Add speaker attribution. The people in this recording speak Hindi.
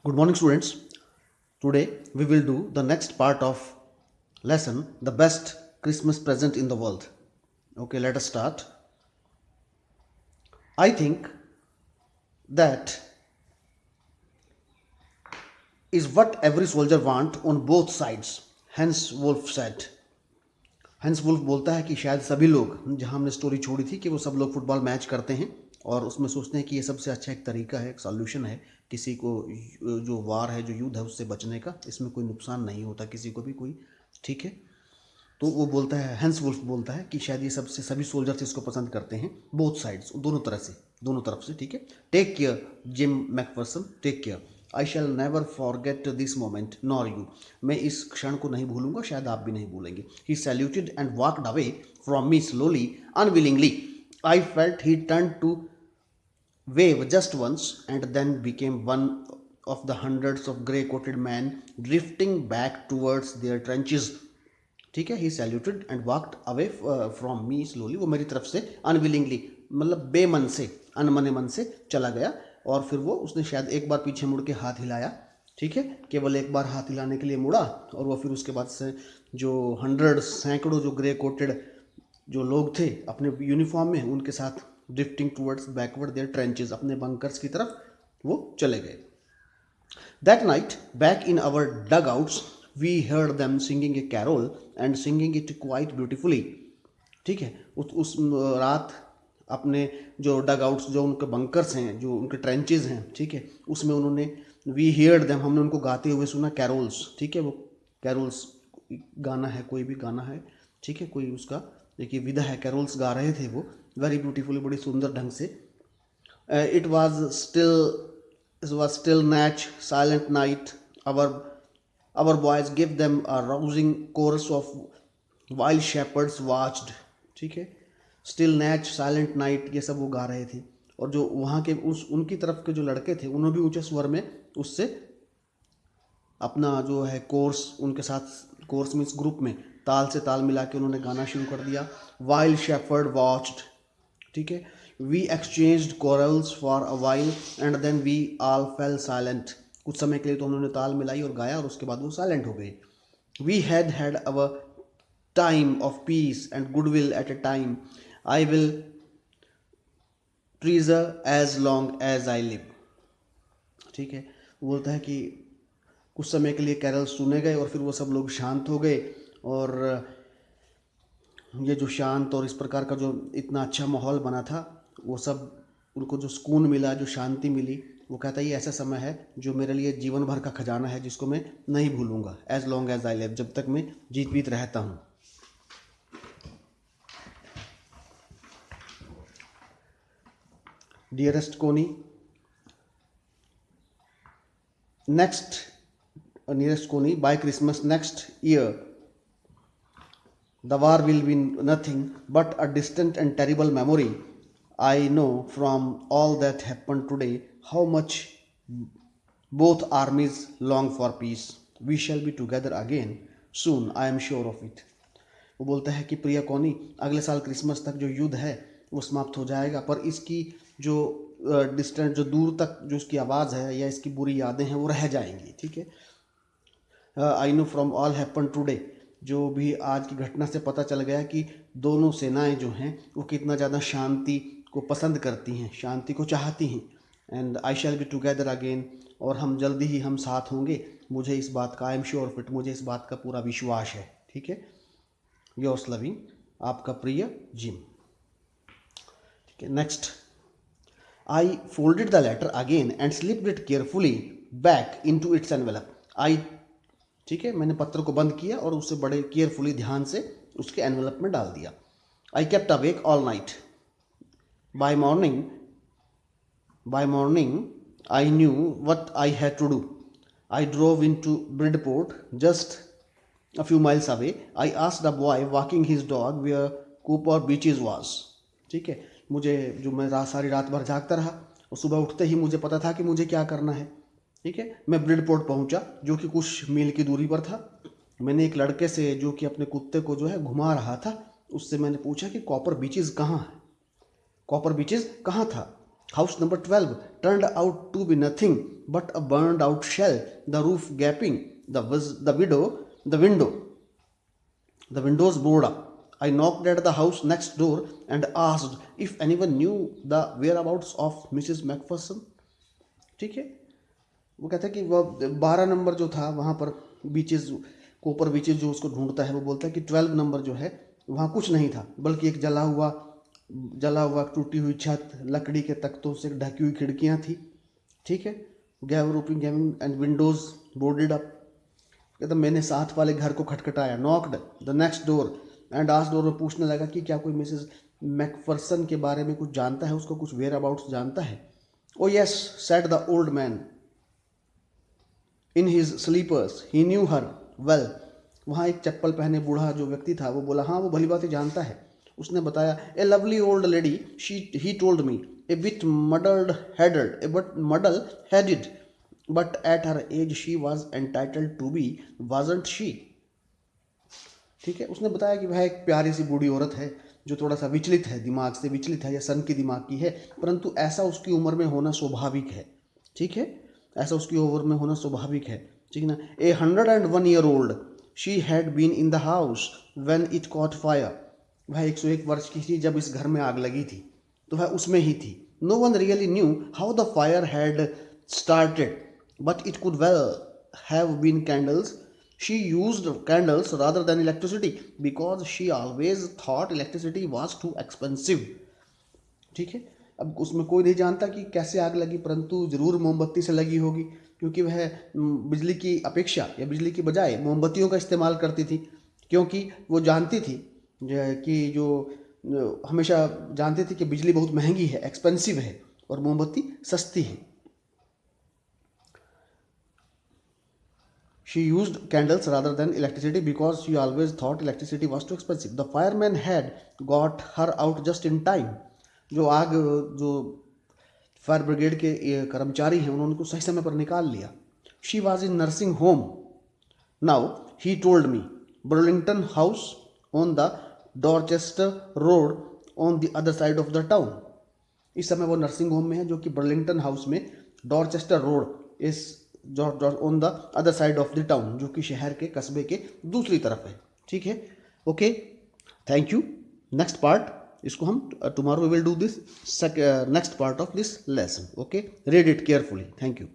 Speaker 1: Good morning, students. Today we will do the next part of lesson, the best Christmas present in the world. Okay, let us start. I think that is what every soldier want on both sides. Hans Wolf said. हंस वुल्फ बोलता है कि शायद सभी लोग, जहां हमने स्टोरी छोड़ी थी कि वो सब लोग फुटबॉल मैच करते हैं और उसमें सोचते हैं कि ये सबसे अच्छा एक तरीका है, एक सॉल्यूशन है किसी को जो वार है, जो युद्ध है, उससे बचने का। इसमें कोई नुकसान नहीं होता किसी को भी कोई, ठीक है। तो वो बोलता है, हंस वुल्फ बोलता है कि शायद ये सबसे सभी सोल्जर्स इसको पसंद करते हैं, बोथ साइड्स, दोनों तरफ से, ठीक है। Take care Jim McPherson, take care. I shall never forget this moment nor you. मैं इस क्षण को नहीं भूलूंगा, शायद आप भी नहीं भूलेंगे। He saluted and walked away from me slowly unwillingly. I felt he turn to wave just once and then became one of the hundreds of grey coated men drifting back towards their trenches. ठीक है। He saluted and walked away from me slowly. वो मेरी तरफ से अनविलिंगली, मतलब बेमन से, अनमने मन से चला गया। और फिर वो उसने शायद एक बार पीछे मुड़ के हाथ हिलाया, ठीक है, केवल एक बार हाथ हिलाने के लिए मुड़ा। और वो फिर उसके बाद से जो सैकड़ों जो ग्रे कोटेड जो लोग थे अपने यूनिफॉर्म में, उनके साथ drifting towards backward their trenches, अपने बंकर्स की तरफ वो चले गए। That night back in our dug outs we heard them singing a carol and singing it quite beautifully. ठीक है। उस रात अपने जो डग आउट्स, जो उनके बंकर्स हैं, जो उनके ट्रेंचेस हैं, ठीक है, उसमें उन्होंने वी हियर्ड देम, हमने उनको गाते हुए सुना, कैरोल्स, ठीक है। वो कैरोल्स गाना है, कोई भी गाना है, ठीक है, कोई उसका देखिए विधा है, कैरोल्स गा रहे थे वो वेरी ब्यूटीफुली, बड़ी सुंदर ढंग से। इट वॉज स्टिल नैच silent night our boys give them a rousing chorus of while shepherds watched। ठीक है। स्टिल नैच साइलेंट नाइट, ये सब वो गा रहे थे। और जो वहाँ के उनकी तरफ के जो लड़के थे, उन्होंने भी ऊंचे स्वर में उससे अपना जो है कोर्स, उनके साथ कोर्स मीन्स ग्रुप में ताल से ताल मिला के उन्होंने गाना शुरू कर दिया। वाइल शेफर्ड वॉच्ड, ठीक है। We exchanged carols for a while and then we all fell silent. कुछ समय के लिए तो उन्होंने ताल मिलाई और गाया, और उसके बाद वो साइलेंट हो गए। We had our time of peace and goodwill at a time I will treasure as long as I live. ठीक है। वो बोलता है कि कुछ समय के लिए कैरल सुने गए और फिर वो सब लोग शांत हो गए। और ये जो शांत और इस प्रकार का जो इतना अच्छा माहौल बना था, वो सब उनको जो सुकून मिला, जो शांति मिली, वो कहता है ये ऐसा समय है जो मेरे लिए जीवन भर का खजाना है, जिसको मैं नहीं भूलूंगा, as long as I live, जब तक मैं जीवित रहता हूँ। डियरेस्ट कोनी, nearest Coney, by Christmas next year, the war will be nothing but a distant and terrible memory. I know from all that happened today how much both armies long for peace. We shall be together again soon, I am sure of it. वो बोलता है कि प्रिय कौनी, अगले साल क्रिसमस तक जो युद्ध है वो समाप्त हो जाएगा, पर इसकी जो डिस्टेंट, जो दूर तक जो उसकी आवाज़ है या इसकी बुरी यादें हैं वो रह जाएंगी। ठीक है। I know from all happen today, जो भी आज की घटना से पता चल गया कि दोनों सेनाएं जो हैं वो कितना ज़्यादा शांति को पसंद करती हैं, शांति को चाहती हैं। And I shall be together again, और हम जल्दी ही हम साथ होंगे, मुझे इस बात का, I am sure of it, मुझे इस बात का पूरा विश्वास है। ठीक है। योर्स लविंग, आपका प्रिय जिम। ठीक है। Next, I folded the letter again and slipped it carefully back into its envelope. I, ठीक है, मैंने पत्र को बंद किया और उसे बड़े केयरफुली, ध्यान से उसके एनवेलप में डाल दिया। I kept awake all night. By morning I knew what I had to do. I drove into Bridport just a few miles away. I asked a boy walking his dog where Cooper Beaches was। ठीक है। मुझे जो मैं सारी रात भर जागता रहा और सुबह उठते ही मुझे पता था कि मुझे क्या करना है। ठीक है। मैं ब्रिडपोर्ट पहुंचा जो कि कुछ मील की दूरी पर था। मैंने एक लड़के से जो कि अपने कुत्ते को जो है घुमा रहा था, उससे मैंने पूछा कि कॉपर बीचेस कहाँ है, कॉपर बीचेस कहाँ था। House number 12 turned out to be nothing but a burned out shell, the roof gaping, the windows boarded up. I knocked at the house next door and asked if anyone knew the whereabouts of Mrs. Macpherson. ठीक है, वो कहता है कि वो 12 नंबर जो था वहाँ पर बीचेस, कोपर बीचेस जो उसको ढूंढता है, वो बोलता है कि 12 नंबर जो है वहाँ कुछ नहीं था, बल्कि एक जला हुआ टूटी हुई छत, लकड़ी के तख्तों से ढकी हुई खिड़कियाँ थी। ठीक है, गैविंग एंड विंडोज बोर्डेड अप। कहता मैंने साथ वाले घर को खटखटाया, knocked the next door and asked, door में पूछने लगा कि क्या कोई मिसेस मैकफरसन के बारे में कुछ जानता है, उसको कुछ वेयर अबाउट्स जानता है। Oh yes said the old man in his slippers, he knew her well. वहाँ एक चप्पल पहने बूढ़ा जो व्यक्ति था वो बोला हाँ वो भली बात जानता है। उसने बताया a lovely old lady he told me, a bit muddle headed but at her age she was entitled to be, wasn't she. ठीक है, उसने बताया कि वह एक प्यारी सी बूढ़ी औरत है जो थोड़ा सा विचलित है, दिमाग से विचलित है या सन की दिमाग की है, परंतु ऐसा उसकी उम्र में होना स्वाभाविक है। ठीक है, ऐसा उसकी उम्र में होना स्वाभाविक है। ठीक है ना। A 101-year-old she had been in the house when it caught fire. वह 101 वर्ष की थी जब इस घर में आग लगी थी, तो वह उसमें ही थी। No one really knew how the fire had started but it could well have been candles. She used candles rather than electricity because she always thought electricity was too expensive. ठीक है, अब उसमें कोई नहीं जानता कि कैसे आग लगी, परंतु ज़रूर मोमबत्ती से लगी होगी, क्योंकि वह बिजली की अपेक्षा या बिजली की बजाय मोमबत्तियों का इस्तेमाल करती थी, क्योंकि वो जानती थी कि जो हमेशा जानती थी कि बिजली बहुत महंगी है, एक्सपेंसिव है, और मोमबत्ती सस्ती है। She used candles rather than electricity because she always thought electricity was too expensive. The fireman had got her out just in time. जो फायर ब्रिगेड के कर्मचारी हैं उन्होंने उनको सही समय पर निकाल लिया। She was in nursing home. Now he told me Burlington House on the Dorchester Road on the other side of the town. इस समय वो नर्सिंग होम में है जो कि बर्लिंगटन हाउस में डॉर्चेस्टर रोड इस on the other side of the town, जो कि शहर के कस्बे के दूसरी तरफ है। ठीक है, okay, thank you. Next part इसको हम tomorrow we will do this next part of this lesson. Okay, read it carefully. Thank you.